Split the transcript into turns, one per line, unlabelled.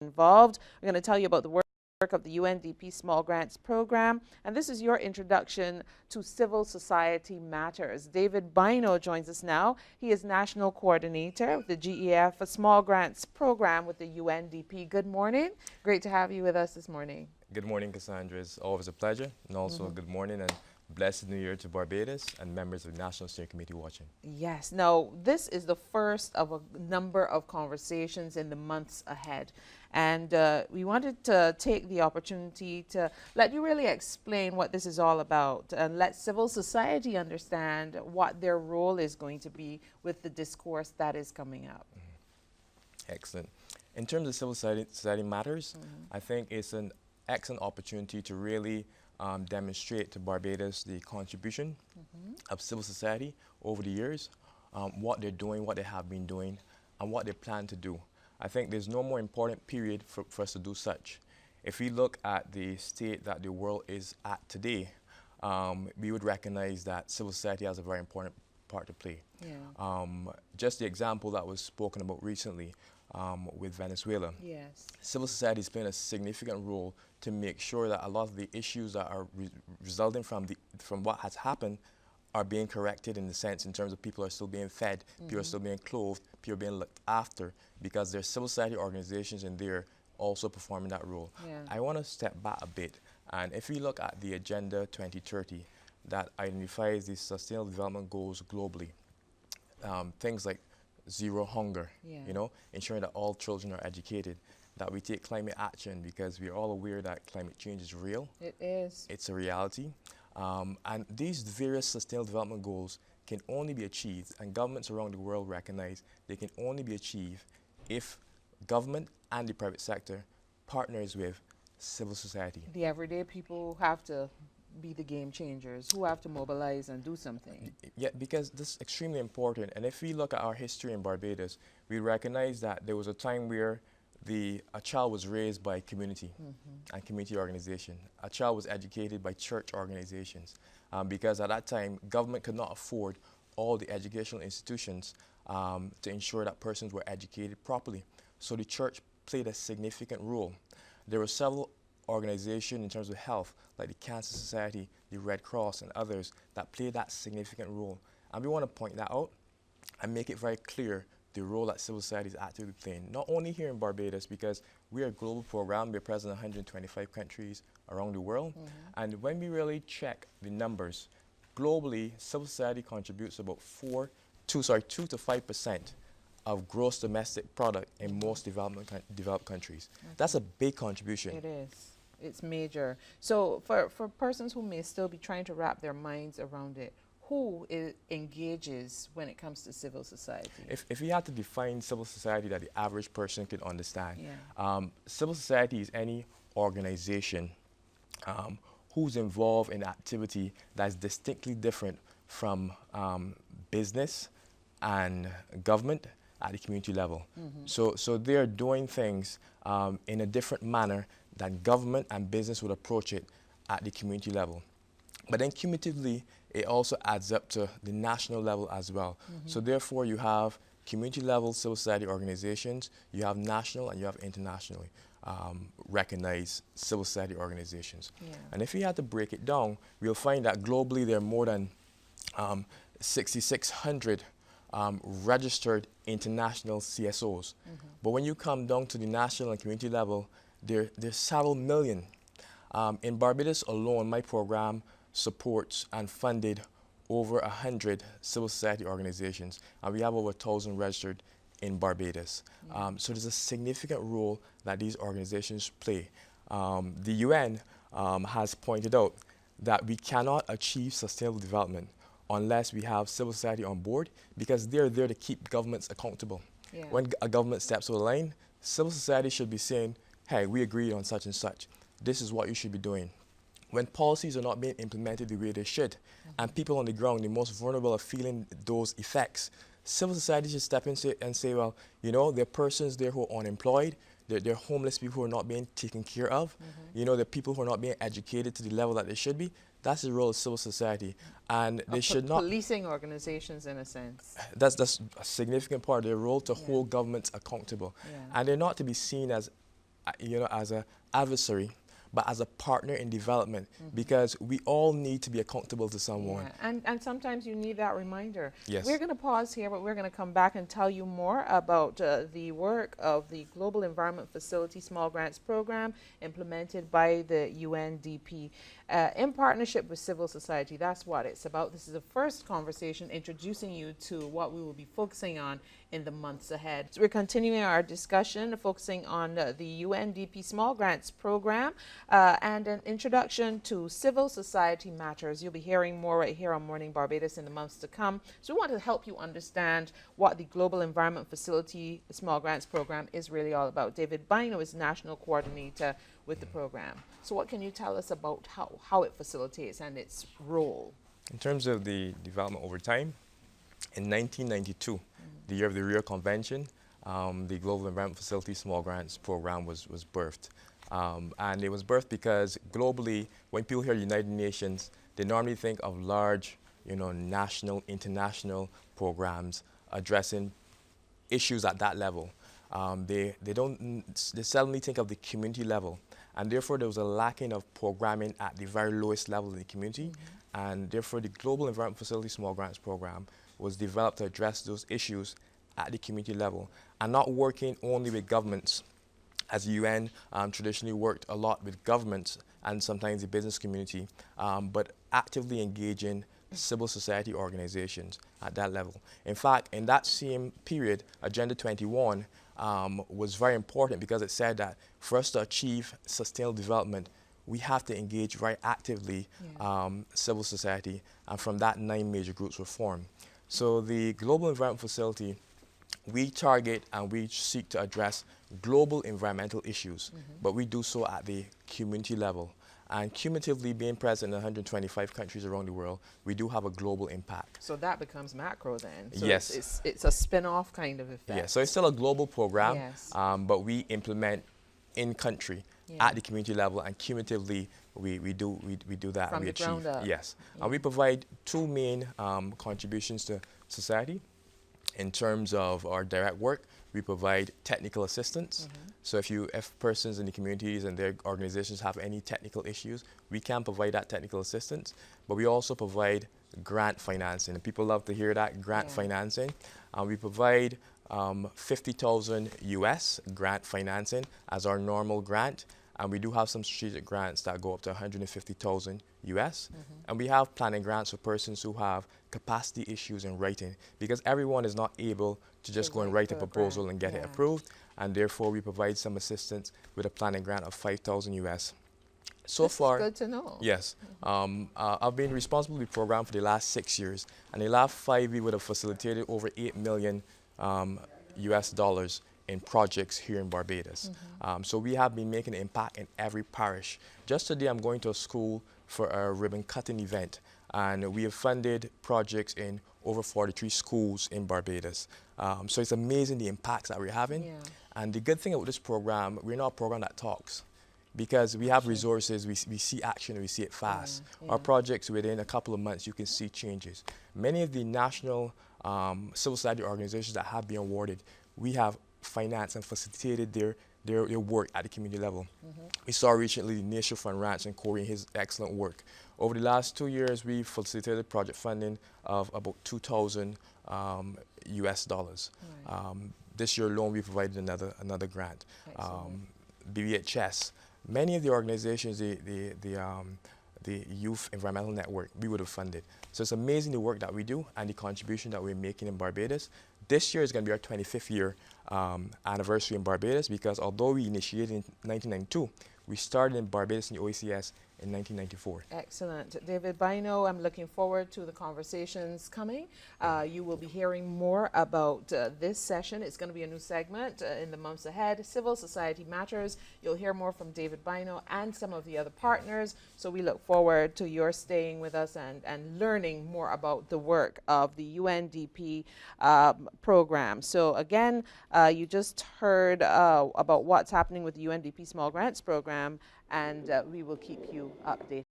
involved. We're going to tell you about the work of the UNDP Small Grants Program, and this is your introduction to civil society matters. David Bynoe joins us now. He is National Coordinator of the GEF Small Grants Program with the UNDP. Good morning. Great to have you with us this morning.
Good morning, Cassandra. It's always a pleasure. And also good morning and blessed New Year to Barbados and members of the National Steering Committee watching.
Yes. Now, this is the first of a number of conversations in the months ahead. And we wanted to take the opportunity to let you really explain what this is all about and let civil society understand what their role is going to be with the discourse that is coming up.
Excellent. In terms of civil society matters, I think it's an excellent opportunity to really demonstrate to Barbados the contribution of civil society over the years, what they're doing, what they have been doing, and what they plan to do. I think there's no more important period for us to do such. If we look at the state that the world is at today, we would recognize that civil society has a very important part to play.
Yeah.
Just the example that was spoken about recently with Venezuela.
Yes.
Civil society is playing a significant role to make sure that a lot of the issues that are resulting from what has happened are being corrected in the sense in terms of people are still being fed, people are still being clothed, people are being looked after, because there's civil society organizations in there also performing that role.
Yeah.
I want to step back a bit, and if we look at the Agenda 2030 that identifies the Sustainable Development Goals globally, things like zero hunger, you know, ensuring that all children are educated, that we take climate action because we are all aware that climate change is real.
It is.
It's a reality. And these various sustainable development goals can only be achieved, and governments around the world recognize they can only be achieved if government and the private sector partners with civil society.
The everyday people have to be the game changers, who have to mobilize and do something.
Yeah, because this is extremely important. And if we look at our history in Barbados, we recognize that there was a time where a child was raised by community and community organization. A child was educated by church organizations because at that time, government could not afford all the educational institutions to ensure that persons were educated properly. So the church played a significant role. There were several organizations in terms of health, like the Cancer Society, the Red Cross, and others that played that significant role. And we want to point that out and make it very clear the role that civil society is actively playing, not only here in Barbados, because we are a global program, we're present in 125 countries around the world, and when we really check the numbers, globally, civil society contributes about 2 to 5% of gross domestic product in most developed countries. That's a big contribution.
It is. It's major. So for persons who may still be trying to wrap their minds around it, who engages when it comes to civil society?
If we had to define civil society that the average person could understand, civil society is any organization who's involved in activity that's distinctly different from business and government at the community level. So they're doing things in a different manner than government and business would approach it at the community level. But then cumulatively, it also adds up to the national level as well. So therefore, you have community level civil society organizations, you have national and you have internationally recognized civil society organizations. And if we had to break it down, we'll find that globally there are more than 6,600 registered international CSOs. But when you come down to the national and community level, there's several million. In Barbados alone, my program supports and funded over 100 civil society organizations, and we have over 1,000 registered in Barbados. So there's a significant role that these organizations play. The UN has pointed out that we cannot achieve sustainable development unless we have civil society on board, because they're there to keep governments accountable. When a government steps over the line, civil society should be saying, hey, we agreed on such and such. This is what you should be doing. When policies are not being implemented the way they should, and people on the ground, the most vulnerable, are feeling those effects, civil society should step in and say, well, you know, there are persons there who are unemployed, there are homeless people who are not being taken care of, you know, there are people who are not being educated to the level that they should be. That's the role of civil society. And they should not...
Policing organizations, in a sense.
That's a significant part of their role, to hold governments accountable. And they're not to be seen as as a adversary, but as a partner in development, because we all need to be accountable to someone.
Yeah. And sometimes you need that reminder.
Yes.
We're going to pause here, but we're going to come back and tell you more about the work of the Global Environment Facility Small Grants Program implemented by the UNDP in partnership with civil society. That's what it's about. This is the first conversation introducing you to what we will be focusing on in the months ahead. So we're continuing our discussion, focusing on the UNDP Small Grants Program and an introduction to civil society matters. You'll be hearing more right here on Morning Barbados in the months to come. So we want to help you understand what the Global Environment Facility Small Grants Program is really all about. David Bynoe is National Coordinator with the program. So what can you tell us about how it facilitates and its role?
In terms of the development over time, in 1992, the year of the Rio Convention, the Global Environment Facility Small Grants Program was birthed. And it was birthed because globally, when people hear United Nations, they normally think of large, national, international programs addressing issues at that level. They suddenly think of the community level. And therefore, there was a lacking of programming at the very lowest level in the community. And therefore, the Global Environment Facility Small Grants Program was developed to address those issues at the community level, and not working only with governments, as the UN traditionally worked a lot with governments and sometimes the business community, but actively engaging civil society organizations at that level. In fact, in that same period, Agenda 21 was very important because it said that for us to achieve sustainable development, we have to engage very actively civil society, and from that 9 major groups were formed. So the Global Environment Facility, we target and we seek to address global environmental issues, but we do so at the community level. And cumulatively being present in 125 countries around the world, we do have a global impact.
So that becomes macro then? So
Yes.
It's a spin-off kind of effect.
Yeah, so it's still a global program,
Yes.
but we implement in country at the community level, and cumulatively we do that.
From
we
the
achieve.
ground up.
Yes, and we provide 2 main contributions to society. In terms of our direct work, we provide technical assistance. So if persons in the communities and their organizations have any technical issues, we can provide that technical assistance. But we also provide grant financing, and people love to hear that, grant financing. We provide 50,000 US grant financing as our normal grant, and we do have some strategic grants that go up to 150,000 US. And we have planning grants for persons who have capacity issues in writing, because everyone is not able to just go and write a proposal and get it approved, and therefore we provide some assistance with a planning grant of 5,000 US. So
This
far,
is good to know.
Yes. I've been responsible for the program for the last 6 years, and the last 5 we would have facilitated over 8 million US dollars in projects here in Barbados. So we have been making an impact in every parish. Just today I'm going to a school for a ribbon cutting event, and we have funded projects in over 43 schools in Barbados. So it's amazing the impacts that we're having. And the good thing about this program, we're not a program that talks, because we have resources, we see action, we see it fast. Our projects, within a couple of months, you can see changes. Many of the national civil society organizations that have been awarded, we have financed and facilitated their work at the community level. We saw recently the Nation Fund Ranch and Corey, his excellent work. Over the last 2 years, we facilitated project funding of about 2,000 US dollars. This year alone, we provided another grant. BBHS, many of the organizations, the Youth Environmental Network, we would have funded. So it's amazing the work that we do and the contribution that we're making in Barbados. This year is going to be our 25th year anniversary in Barbados, because although we initiated in 1992, we started in Barbados in the OECS in 1994.
Excellent. David Bynoe, I'm looking forward to the conversations coming. You will be hearing more about this session. It's going to be a new segment in the months ahead, Civil Society Matters. You'll hear more from David Bynoe and some of the other partners. So we look forward to your staying with us and learning more about the work of the UNDP program. So again, you just heard about what's happening with the UNDP Small Grants Program, and we will keep you updated.